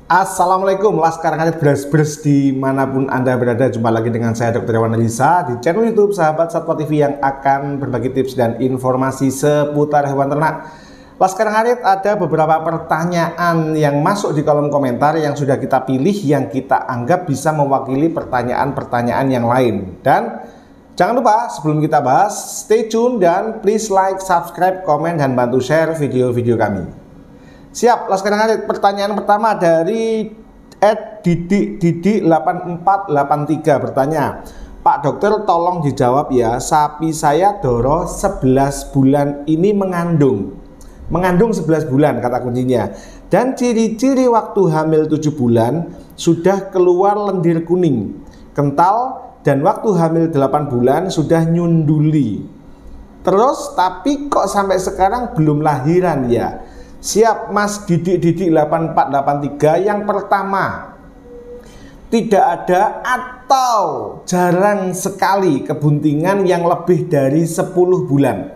Assalamualaikum Laskar Ngarit Bres dimanapun Anda berada. Jumpa lagi dengan saya Dr. Hewan Elisa di channel YouTube Sahabat Satwa TV yang akan berbagi tips dan informasi seputar hewan ternak. Laskar Ngarit, ada beberapa pertanyaan yang masuk di kolom komentar yang sudah kita pilih, yang kita anggap bisa mewakili pertanyaan-pertanyaan yang lain. Dan jangan lupa sebelum kita bahas, stay tune dan please like, subscribe, komen, dan bantu share video-video kami. Siap, Laskar Ngarit. Pertanyaan pertama dari @didik8483 bertanya, Pak Dokter tolong dijawab ya, sapi saya Doro 11 bulan ini mengandung 11 bulan kata kuncinya, dan ciri-ciri waktu hamil 7 bulan sudah keluar lendir kuning kental, dan waktu hamil 8 bulan sudah nyunduli. Terus tapi kok sampai sekarang belum lahiran ya? Siap Mas Didik 8483. Yang pertama, tidak ada atau jarang sekali kebuntingan yang lebih dari 10 bulan.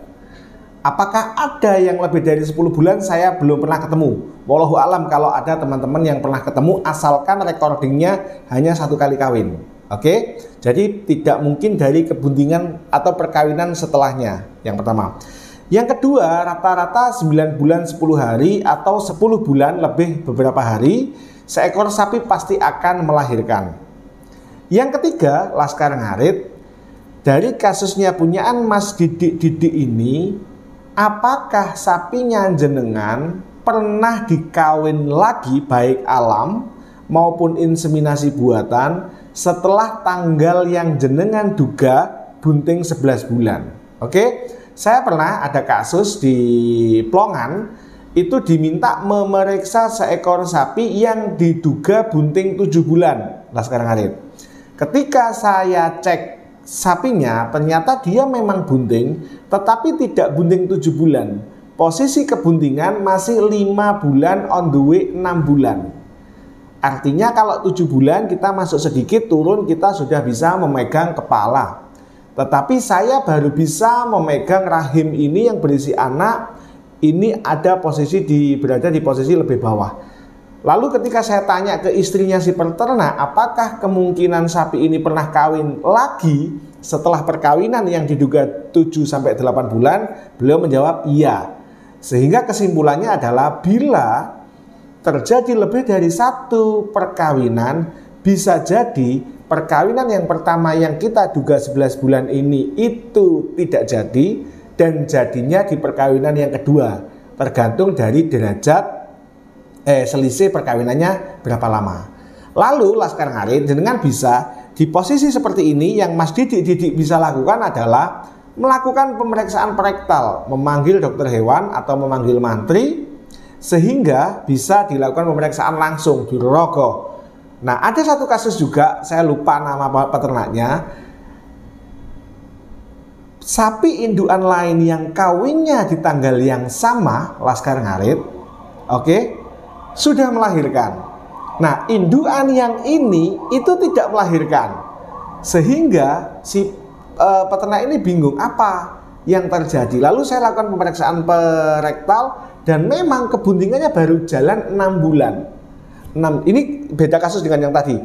Apakah ada yang lebih dari 10 bulan? Saya belum pernah ketemu. Wallahu alam kalau ada teman-teman yang pernah ketemu, asalkan recordingnya hanya 1 kali kawin. Oke, jadi tidak mungkin dari kebuntingan atau perkawinan setelahnya. Yang pertama. Yang kedua, rata-rata 9 bulan 10 hari atau 10 bulan lebih beberapa hari, seekor sapi pasti akan melahirkan. Yang ketiga, Laskar Ngarit, dari kasusnya punyaan Mas Didik ini, apakah sapinya jenengan pernah dikawin lagi baik alam maupun inseminasi buatan setelah tanggal yang jenengan duga bunting 11 bulan? Oke? Saya pernah ada kasus di Plongan, itu diminta memeriksa seekor sapi yang diduga bunting 7 bulan, Laskar Ngarit. Ketika saya cek sapinya, ternyata dia memang bunting, tetapi tidak bunting 7 bulan. Posisi kebuntingan masih 5 bulan on the way 6 bulan. Artinya kalau 7 bulan kita masuk sedikit, turun kita sudah bisa memegang kepala. Tetapi saya baru bisa memegang rahim ini yang berisi anak, ini ada posisi berada di posisi lebih bawah. Lalu ketika saya tanya ke istrinya si peternak, apakah kemungkinan sapi ini pernah kawin lagi setelah perkawinan yang diduga 7-8 bulan, beliau menjawab iya. Sehingga kesimpulannya adalah bila terjadi lebih dari 1 perkawinan, bisa jadi perkawinan yang pertama yang kita duga 11 bulan ini itu tidak jadi, dan jadinya di perkawinan yang kedua, tergantung dari derajat selisih perkawinannya berapa lama. Lalu Laskar Ngarit, dengan bisa di posisi seperti ini, yang Mas Didik bisa lakukan adalah melakukan pemeriksaan perektal, memanggil dokter hewan atau memanggil mantri, sehingga bisa dilakukan pemeriksaan langsung di rogo. Nah, ada satu kasus juga, saya lupa nama peternaknya, sapi indukan lain yang kawinnya di tanggal yang sama, Laskar Ngarit, oke, sudah melahirkan. Nah, indukan yang ini itu tidak melahirkan, sehingga si peternak ini bingung apa yang terjadi. Lalu saya lakukan pemeriksaan perektal, dan memang kebuntingannya baru jalan 6 bulan. Ini beda kasus dengan yang tadi.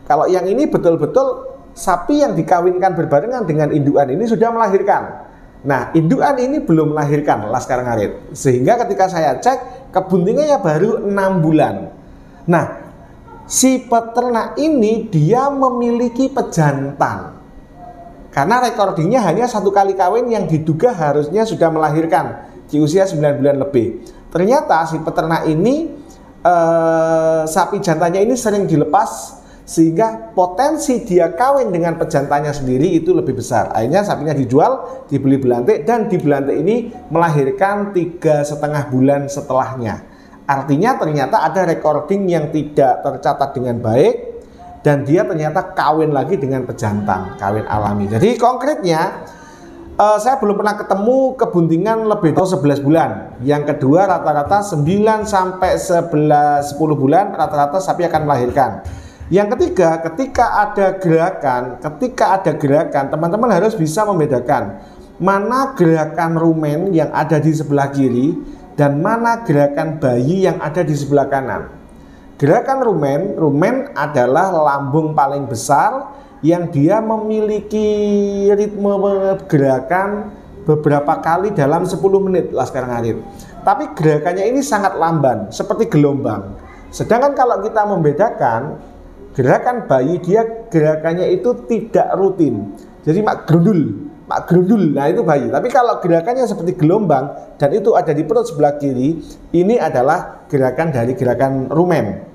Kalau yang ini betul-betul sapi yang dikawinkan berbarengan dengan indukan ini sudah melahirkan. Nah, indukan ini belum melahirkan, Laskar Ngarit. Sehingga ketika saya cek, kebuntingannya baru 6 bulan. Nah, si peternak ini dia memiliki pejantan. Karena recordingnya hanya 1 kali kawin yang diduga harusnya sudah melahirkan di usia 9 bulan lebih. Ternyata si peternak ini sapi jantannya ini sering dilepas, sehingga potensi dia kawin dengan pejantannya sendiri itu lebih besar. Akhirnya sapinya dijual, dibeli belantik, dan di belantik ini melahirkan 3,5 bulan setelahnya. Artinya ternyata ada recording yang tidak tercatat dengan baik, dan dia ternyata kawin lagi dengan pejantan, kawin alami. Jadi konkretnya, saya belum pernah ketemu kebuntingan lebih dari 11 bulan. Yang kedua, rata-rata 9-10 bulan rata-rata sapi akan melahirkan. Yang ketiga, ketika ada gerakan, teman-teman harus bisa membedakan mana gerakan rumen yang ada di sebelah kiri dan mana gerakan bayi yang ada di sebelah kanan. Gerakan rumen adalah lambung paling besar yang dia memiliki ritme gerakan beberapa kali dalam 10 menit Laskar Ngarit. Tapi gerakannya ini sangat lamban, seperti gelombang. Sedangkan kalau kita membedakan gerakan bayi, dia gerakannya itu tidak rutin. Jadi mak gerundul, nah itu bayi. Tapi kalau gerakannya seperti gelombang dan itu ada di perut sebelah kiri, ini adalah gerakan dari gerakan rumen.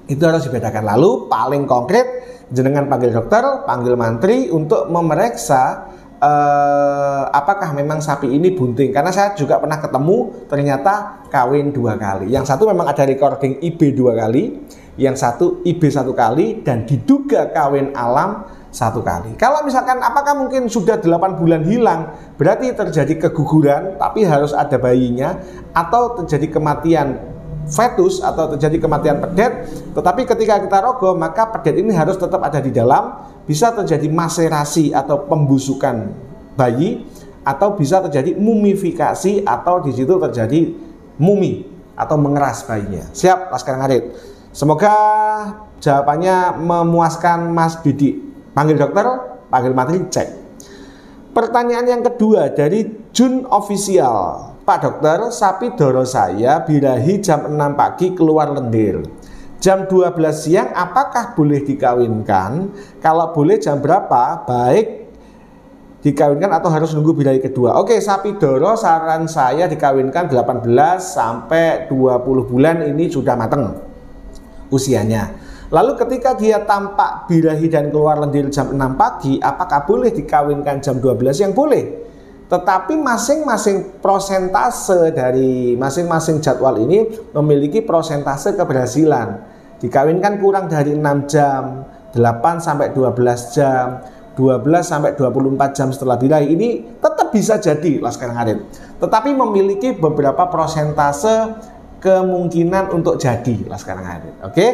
Itu harus dibedakan. Lalu paling konkret, jenengan panggil dokter, panggil mantri untuk memeriksa apakah memang sapi ini bunting. Karena saya juga pernah ketemu, ternyata kawin 2 kali. Yang satu memang ada recording IB 2 kali, yang satu IB 1 kali, dan diduga kawin alam 1 kali. Kalau misalkan apakah mungkin sudah 8 bulan hilang, berarti terjadi keguguran tapi harus ada bayinya, atau terjadi kematian fetus atau terjadi kematian pedet, tetapi ketika kita rogoh maka pedet ini harus tetap ada di dalam. Bisa terjadi maserasi atau pembusukan bayi, atau bisa terjadi mumifikasi atau di situ terjadi mumi atau mengeras bayinya. Siap Laskar Ngarit? Semoga jawabannya memuaskan Mas Didi. Panggil dokter, panggil materi, cek. Pertanyaan yang kedua dari Jun Official. Pak dokter, sapi doro saya birahi jam 6 pagi keluar lendir. Jam 12 siang apakah boleh dikawinkan? Kalau boleh jam berapa? Baik dikawinkan atau harus nunggu birahi kedua? Oke, sapi doro saran saya dikawinkan 18 sampai 20 bulan ini sudah mateng usianya. Lalu ketika dia tampak birahi dan keluar lendir jam 6 pagi, apakah boleh dikawinkan jam 12 siang? Boleh. Tetapi masing-masing prosentase dari masing-masing jadwal ini memiliki prosentase keberhasilan. Dikawinkan kurang dari 6 jam, 8 sampai 12 jam, 12 sampai 24 jam setelah birahi, ini tetap bisa jadi Laskar Ngarit. Tetapi memiliki beberapa prosentase kemungkinan untuk jadi Laskar Ngarit. Oke?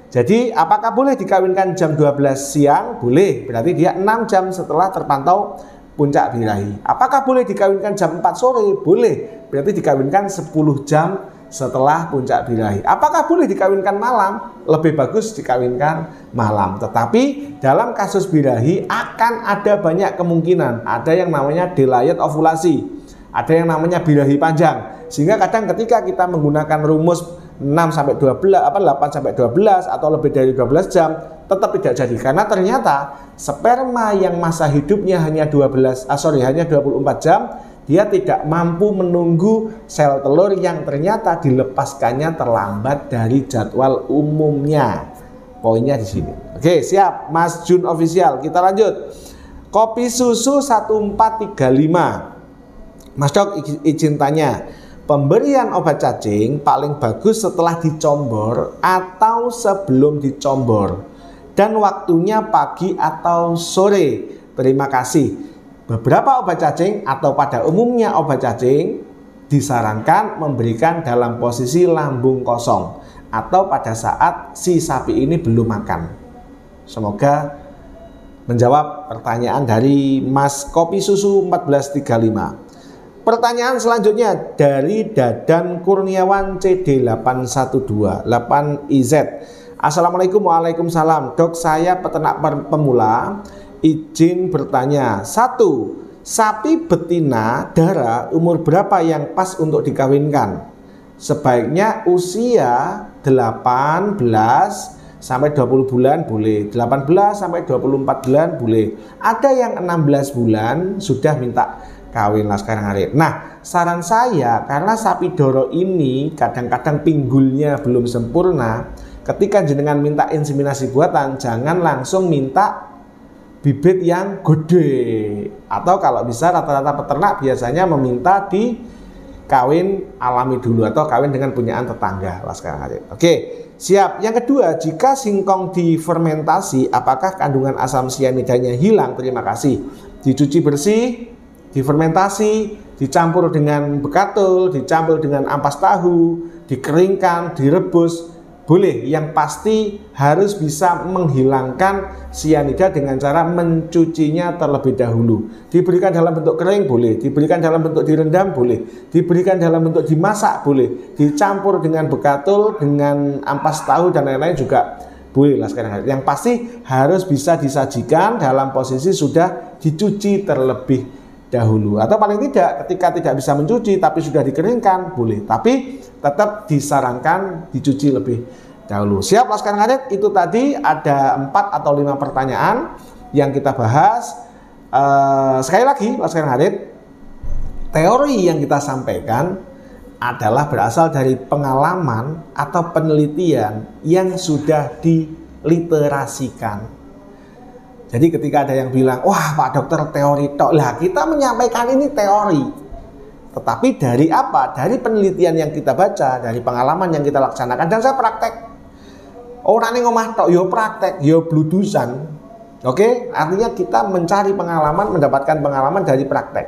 Jadi apakah boleh dikawinkan jam 12 siang? Boleh, berarti dia 6 jam setelah terpantau puncak birahi. Apakah boleh dikawinkan jam 4 sore? Boleh, berarti dikawinkan 10 jam setelah puncak birahi. Apakah boleh dikawinkan malam? Lebih bagus dikawinkan malam. Tetapi dalam kasus birahi akan ada banyak kemungkinan. Ada yang namanya delayed ovulasi, ada yang namanya birahi panjang. Sehingga kadang ketika kita menggunakan rumus 6 sampai 12 8 sampai 12 atau lebih dari 12 jam tetap tidak jadi, karena ternyata sperma yang masa hidupnya hanya 24 jam, dia tidak mampu menunggu sel telur yang ternyata dilepaskannya terlambat dari jadwal umumnya. Poinnya di sini. Oke, siap Mas Jun Official. Kita lanjut. Kopi susu 1435. Mas Dok, izin tanya, pemberian obat cacing paling bagus setelah dicombor atau sebelum dicombor? Dan waktunya pagi atau sore? Terima kasih. Beberapa obat cacing atau pada umumnya obat cacing disarankan memberikan dalam posisi lambung kosong atau pada saat si sapi ini belum makan. Semoga menjawab pertanyaan dari Mas Kopi Susu 1435. Pertanyaan selanjutnya dari Dadan Kurniawan CD812 8IZ. Assalamualaikum. Waalaikumsalam. Dok, saya peternak pemula, izin bertanya. 1. Sapi betina darah umur berapa yang pas untuk dikawinkan? Sebaiknya usia 18 sampai 20 bulan boleh, 18 sampai 24 bulan boleh. Ada yang 16 bulan sudah minta kawin Laskar Ngarit. Nah, saran saya, karena sapi doro ini kadang-kadang pinggulnya belum sempurna, ketika jenengan minta inseminasi buatan, jangan langsung minta bibit yang gede. Atau kalau bisa rata-rata peternak biasanya meminta di kawin alami dulu atau kawin dengan punyaan tetangga Laskar Ngarit. Oke, siap. Yang kedua, jika singkong difermentasi, apakah kandungan asam sianidanya hilang? Terima kasih. Dicuci bersih, difermentasi, dicampur dengan bekatul, dicampur dengan ampas tahu, dikeringkan, direbus, Boleh, yang pasti harus bisa menghilangkan sianida dengan cara mencucinya terlebih dahulu. Diberikan dalam bentuk kering boleh, diberikan dalam bentuk direndam boleh, diberikan dalam bentuk dimasak boleh, dicampur dengan bekatul, dengan ampas tahu dan lain-lain juga boleh lah sekarang. Yang pasti harus bisa disajikan dalam posisi sudah dicuci terlebih dahulu, atau paling tidak ketika tidak bisa mencuci tapi sudah dikeringkan boleh, tapi tetap disarankan dicuci lebih dahulu. Siap Laskar Ngarit? Itu tadi ada 4 atau 5 pertanyaan yang kita bahas. Sekali lagi Laskar Ngarit, teori yang kita sampaikan adalah berasal dari pengalaman atau penelitian yang sudah diliterasikan. Jadi ketika ada yang bilang, wah Pak Dokter teori tok, lah kita menyampaikan ini teori. Tetapi dari apa? Dari penelitian yang kita baca, dari pengalaman yang kita laksanakan, dan saya praktek. Orang ini ngomah tok, yo praktek, yo bludusan. Oke, artinya kita mencari pengalaman, mendapatkan pengalaman dari praktek.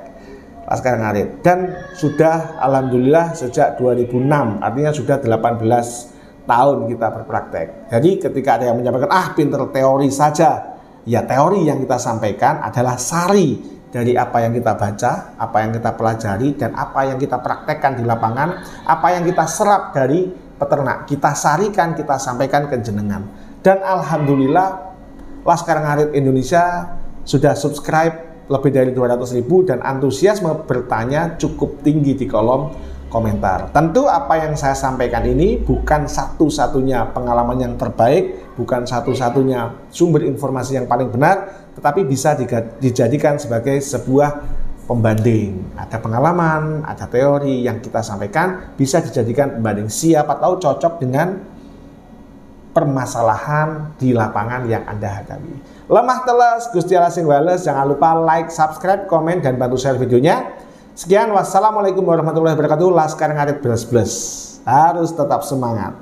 Laskar Ngarit. Dan sudah alhamdulillah sejak 2006, artinya sudah 18 tahun kita berpraktek. Jadi ketika ada yang menyampaikan, pinter teori saja. Ya, teori yang kita sampaikan adalah sari dari apa yang kita baca, apa yang kita pelajari, dan apa yang kita praktekkan di lapangan, apa yang kita serap dari peternak. Kita sarikan, kita sampaikan ke jenengan. Dan alhamdulillah Laskar Ngarit Indonesia sudah subscribe lebih dari 200.000 dan antusiasme bertanya cukup tinggi di kolom komentar. Tentu apa yang saya sampaikan ini bukan satu-satunya pengalaman yang terbaik, bukan satu-satunya sumber informasi yang paling benar, tetapi bisa dijadikan sebagai sebuah pembanding. Ada pengalaman, ada teori yang kita sampaikan, bisa dijadikan pembanding. Siapa tahu cocok dengan permasalahan di lapangan yang Anda hadapi. Lemah teles, Gusti Allah sing wales. Jangan lupa like, subscribe, komen, dan bantu share videonya. Sekian, wassalamualaikum warahmatullahi wabarakatuh. Laskar Ngarit Blas-Blas. Harus tetap semangat.